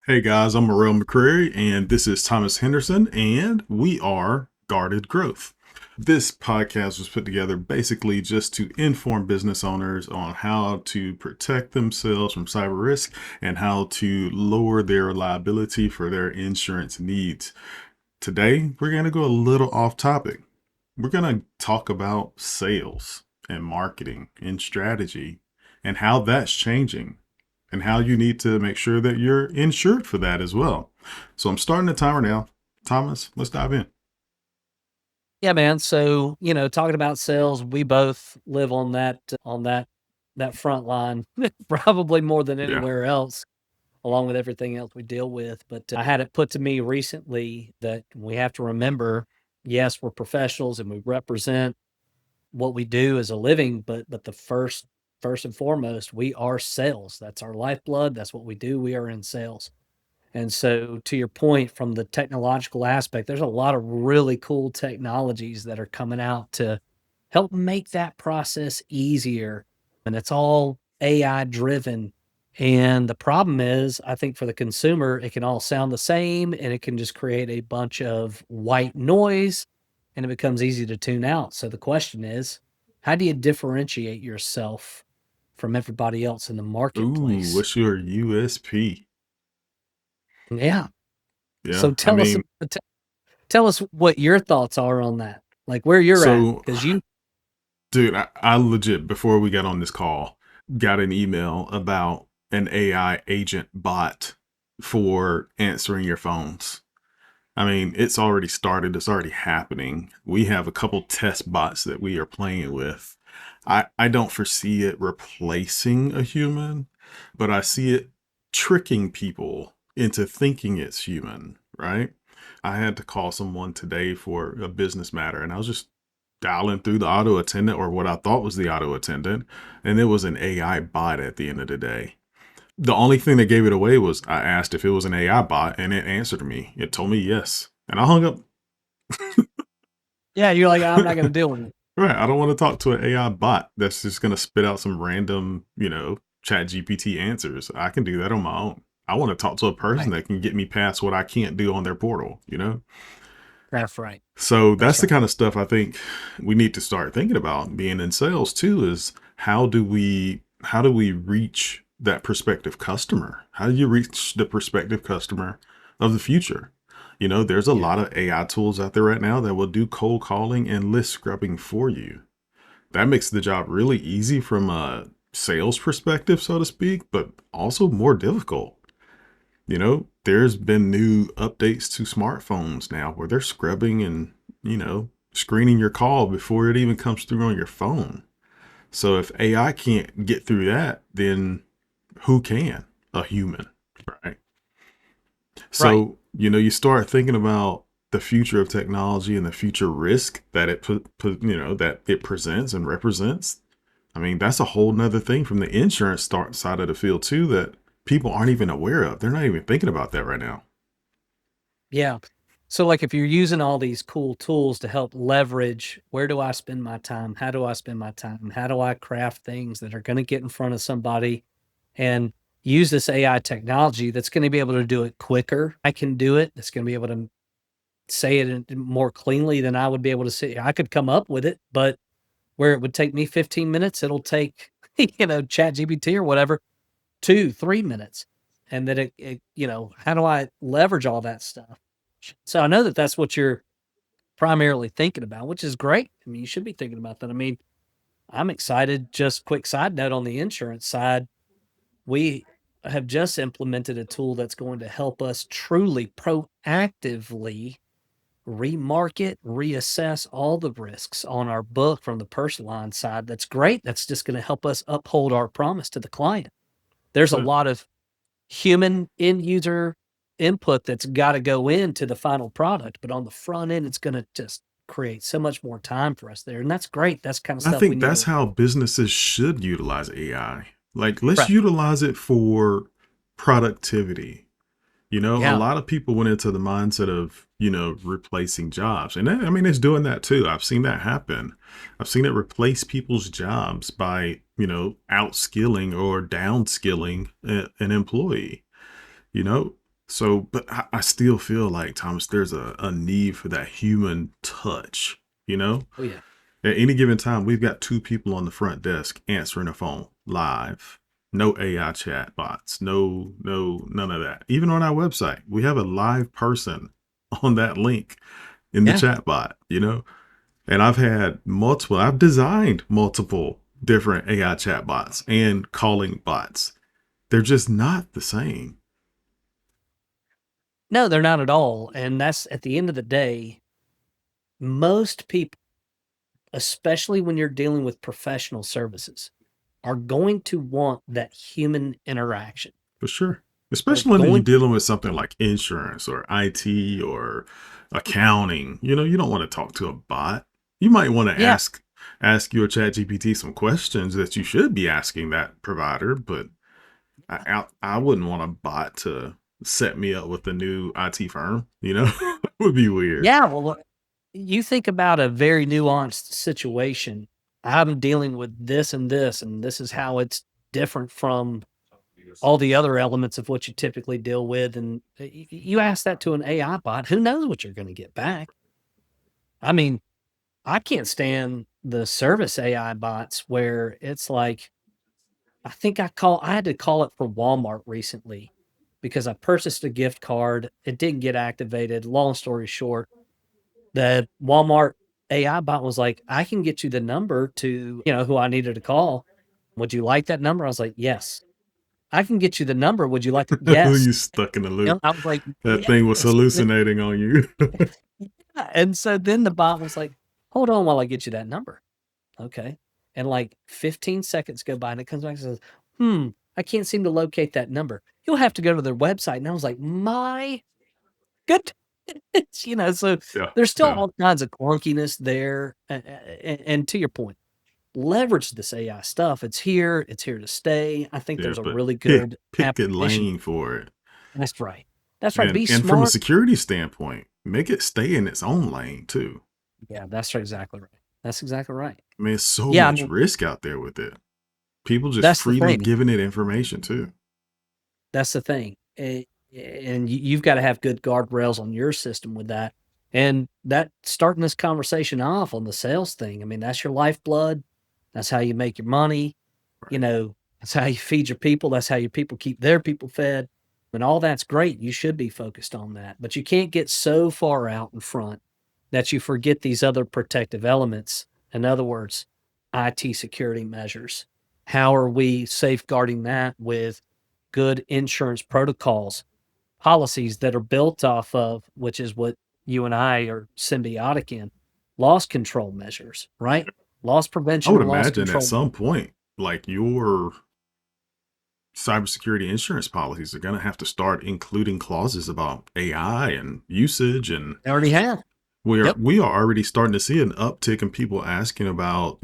Hey guys, I'm Morel McCrary, and this is Thomas Henderson, and we are Guarded Growth. This podcast was put together basically just to inform business owners on how to protect themselves from cyber risk and how to lower their liability for their insurance needs. Today, we're going to go a little off topic. We're going to talk about sales and marketing and strategy and how that's changing and how you need to make sure that you're insured for that as well. So I'm starting the timer now. Thomas, let's dive in. Yeah, man. So, talking about sales, we both live on that front line, probably more than Yeah. anywhere else, along with everything else we deal with. But I had it put to me recently that we have to remember, yes, we're professionals and we represent what we do as a living, but the first and foremost, we are sales. That's our lifeblood. That's what we do. We are in sales. And so, to your point, from the technological aspect, there's a lot of really cool technologies that are coming out to help make that process easier. And it's all AI driven. And the problem is, I think for the consumer, it can all sound the same and it can just create a bunch of white noise and it becomes easy to tune out. So, the question is, how do you differentiate yourself from everybody else in the Ooh, marketplace? what's your USP? Yeah. Yeah. So tell us what your thoughts are on that, like where you're at, So, because you dude, I legit, before we got on this call, got an email about an AI agent bot for answering your phones. I mean, it's already started. It's already happening. We have a couple test bots that we are playing with. I don't foresee it replacing a human, but I see it tricking people into thinking it's human, right? I had to call someone today for a business matter, and I was just dialing through the auto attendant, or what I thought was the auto attendant, and it was an AI bot at the end of the day. The only thing that gave it away was I asked if it was an AI bot, and it answered me. It told me yes, and I hung up. yeah, you're like, I'm not gonna deal with it. Right, I don't want to talk to an AI bot that's just going to spit out some random, chat GPT answers. I can do that on my own. I want to talk to a person Right. that can get me past what I can't do on their portal. That's right. So that's That's the right. kind of stuff I think we need to start thinking about being in sales too, is how do we reach that prospective customer? How do you reach the prospective customer of the future? There's a Yeah. lot of AI tools out there right now that will do cold calling and list scrubbing for you. That makes the job really easy from a sales perspective, so to speak, but also more difficult. There's been new updates to smartphones now where they're scrubbing and, screening your call before it even comes through on your phone. So if AI can't get through that, then who can? A human, right? Right. So, you start thinking about the future of technology and the future risk that that it presents and represents. I mean, that's a whole nother thing from the insurance start side of the field too that people aren't even aware of. They're not even thinking about that right now. Yeah. So, like, if you're using all these cool tools to help leverage, where do I spend my time? How do I spend my time? How do I craft things that are gonna get in front of somebody and use this AI technology that's gonna be able to do it quicker? I can do it. That's gonna be able to say it in more cleanly than I would be able to say. I could come up with it, but where it would take me 15 minutes, it'll take, ChatGPT or whatever, 2, 3 minutes. And then how do I leverage all that stuff? So I know that that's what you're primarily thinking about, which is great. I mean, you should be thinking about that. I mean, I'm excited. Just quick side note on the insurance side, we have just implemented a tool that's going to help us truly proactively remarket, reassess all the risks on our book from the personal line side. That's great. That's just going to help us uphold our promise to the client. There's a So lot of human end user input that's got to go into the final product, but on the front end, it's going to just create so much more time for us there. And that's great. That's kind of I stuff we think need that's to. how businesses should utilize AI. Like, let's Right. utilize it for productivity. A Yeah. lot of people went into the mindset of, replacing jobs. And I mean, it's doing that too. I've seen that happen. I've seen it replace people's jobs by, outskilling or downskilling an employee. You know, So, but I still feel like, Thomas, there's a need for that human touch, you know? Oh yeah. At any given time, we've got two people on the front desk answering a phone live. No AI chat bots. None of that. Even on our website, we have a live person on that link in the Yeah. chat bot, you know? And I've designed multiple different AI chat bots and calling bots. They're just not the same. No, they're not at all. And that's at the end of the day, most people, especially when you're dealing with professional services, are going to want that human interaction. For sure. They're Especially when you're going to, dealing with something like insurance or IT or accounting. You don't want to talk to a bot. You might want to yeah, ask your chat GPT some questions that you should be asking that provider, but I wouldn't want a bot to set me up with a new IT firm, you know? It would be weird. yeah. Well, you think about a very nuanced situation. I'm dealing with this, and this is how it's different from all the other elements of what you typically deal with. And you ask that to an AI bot, who knows what you're going to get back? I mean, I can't stand the service AI bots where it's like, I had to call it for Walmart recently because I purchased a gift card. It didn't get activated. Long story short, the Walmart AI bot was like, I can get you the number to, who I needed to call. Would you like that number? I was like, yes. I can get you the number. Would you like it? Yes. You stuck in the loop. I was like, That yeah. thing was So hallucinating on you. and so then the bot was like, hold on while I get you that number. Okay. And like 15 seconds go by and it comes back and says, I can't seem to locate that number. You'll have to go to their website. And I was like, my good. So Yeah, there's still yeah, all kinds of clunkiness there. And to your point, leverage this AI stuff. It's here to stay. I think yeah. there's a But really pick good pick a application. lane for it. That's right. That's right. And Be and from a smart. security standpoint, make it stay in its own lane too. Yeah, that's exactly right. That's exactly right. I mean, it's so Yeah, I much mean, risk out there with it. People just that's the freely thing. giving it information too. That's the thing. And you've got to have good guardrails on your system with that. And that starting this conversation off on the sales thing, I mean, that's your lifeblood. That's how you make your money. Right. That's how you feed your people. That's how your people keep their people fed. And all that's great. You should be focused on that. But you can't get so far out in front that you forget these other protective elements. In other words, IT security measures. How are we safeguarding that with good insurance protocols, policies that are built off of, which is what you and I are symbiotic in, loss control measures, right? Loss I prevention would and loss imagine at control. some point, like your cybersecurity insurance policies are going to have to start including clauses about AI and usage, and They already have. Yep. we are already starting to see an uptick in people asking about,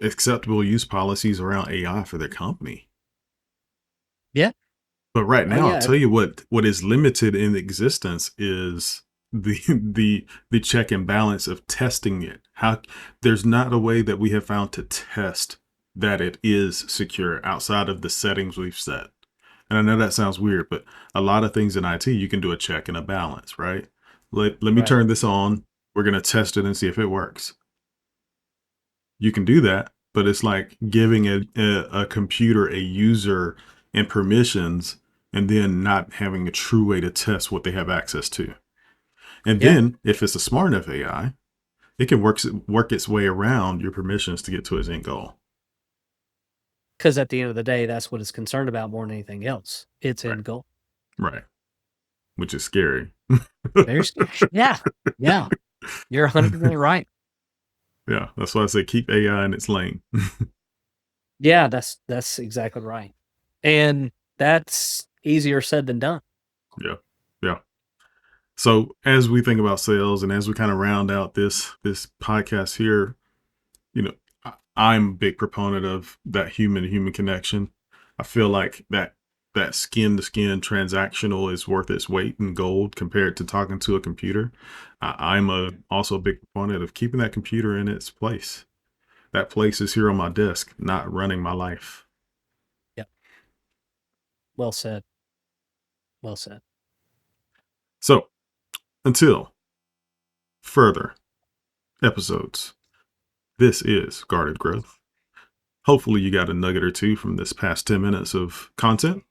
acceptable use policies around AI for their company. Yeah. But right Oh now, I'll yeah. tell you what is limited in existence is the check and balance of testing it. How there's not a way that we have found to test that it is secure outside of the settings we've set. And I know that sounds weird, but a lot of things in IT you can do a check and a balance, right? Let me Right. turn this on. We're gonna test it and see if it works. You can do that, but it's like giving a computer a user and permissions and then not having a true way to test what they have access to. And Yeah. then if it's a smart enough AI, it can work its way around your permissions to get to its end goal. Because at the end of the day, that's what it's concerned about more than anything else. Its Right. end goal. Right. Which is scary. Very scary. Yeah. Yeah. You're 100% right. Yeah. That's why I say keep AI in its lane. Yeah, that's exactly right. And that's easier said than done. Yeah. Yeah. So as we think about sales and as we kind of round out this podcast here, I'm a big proponent of that human to human connection. I feel like that skin to skin transactional is worth its weight in gold compared to talking to a computer. I'm also a big proponent of keeping that computer in its place. That place is here on my desk, not running my life. Yep. Well said. Well said. Until further episodes, this is Guarded Growth. Hopefully, you got a nugget or two from this past 10 minutes of content.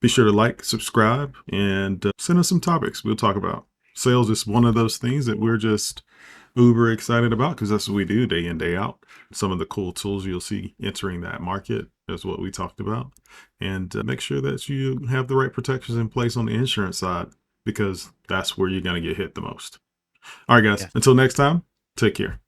Be sure to like, subscribe, and send us some topics we'll talk about. Sales is one of those things that we're just uber excited about because that's what we do day in, day out. Some of the cool tools you'll see entering that market is what we talked about. And make sure that you have the right protections in place on the insurance side because that's where you're going to get hit the most. All right, guys, Yeah. until next time, take care.